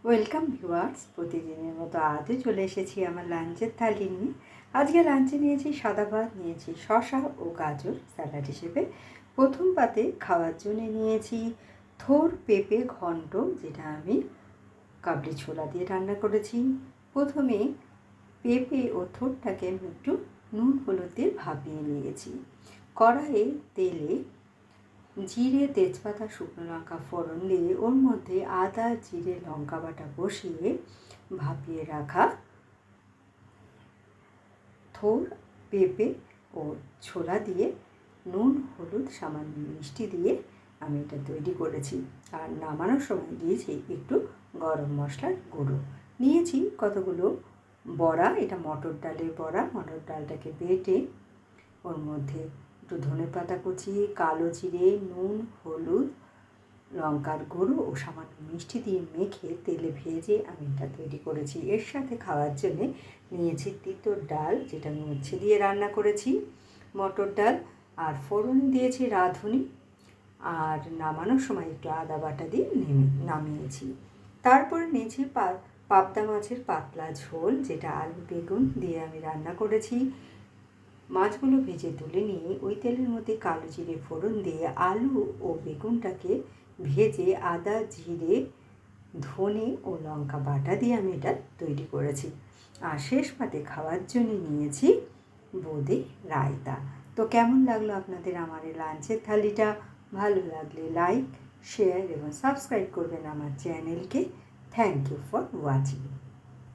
Welcome viewers, প্রতিদিনের মতো আজও চলে এসেছি আমার লাঞ্চের থালি নিয়ে। আজকে লাঞ্চে নিয়েছি সাদা ভাত, নিয়েছি শসা ও গাজর স্যালাড হিসেবে। প্রথম পাতে খাওয়ার জন্য নিয়েছি থোর পেঁপে ঘন্ট, যেটা আমি কাবলি ছোলা দিয়ে রান্না করেছি। প্রথমে পেঁপে ও থোরটাকে আমি একটু নুন হলুদ দিয়ে ভাপিয়ে নিয়েছি। কড়াইয়ে তেলে জিরে, তেজপাতা, শুকনো লঙ্কা ফোড়ন দিয়ে ওর মধ্যে আদা, জিরে, লঙ্কা বাটা বসিয়ে ভাপিয়ে রাখা থোর, পেঁপে ও ছোলা দিয়ে নুন, হলুদ, সামান্য মিষ্টি দিয়ে আমি এটা তৈরি করেছি। আর নামানোর সময় দিয়েছি একটু গরম মশলার গুঁড়ো। নিয়েছি কতগুলো বড়া, এটা মটর ডালের বড়া। মটর ডালটাকে বেটে ওর মধ্যে একটু ধনেপাতা কুচি, কালো জিরে, নুন, হলুদ, লঙ্কার গুঁড়ো ও সামান্য মিষ্টি দিয়ে মেখে তেলে ভেজে আমি এটা তৈরি করেছি। এর সাথে খাওয়ার জন্যে নিয়েছি তিতর ডাল, যেটা আমি উচ্ছে দিয়ে রান্না করেছি, মটর ডাল, আর ফোড়ন দিয়েছি রাঁধুনি, আর নামানোর সময় একটু আদা বাটা দিয়ে নামিয়েছি। তারপরে নিয়েছি পাবদা মাছের পাতলা ঝোল, যেটা আলু বেগুন দিয়ে আমি রান্না করেছি। মাছগুলো ভেজে তুলে নিয়ে ওই তেলের মধ্যে কালো জিরে ফোড়ন দিয়ে আলু ও বেগুনটাকে ভেজে আদা, জিরে, ধনে ও লঙ্কা বাটা দিয়ে আমি এটা তৈরি করেছি। আর শেষ পাতে খাওয়ার জন্য নিয়েছি বোঁদে রায়তা। তো কেমন লাগলো আপনাদের আমার এই লাঞ্চের থালিটা? ভালো লাগলে লাইক, শেয়ার এবং সাবস্ক্রাইব করবেন আমার চ্যানেলকে। Thank you for watching.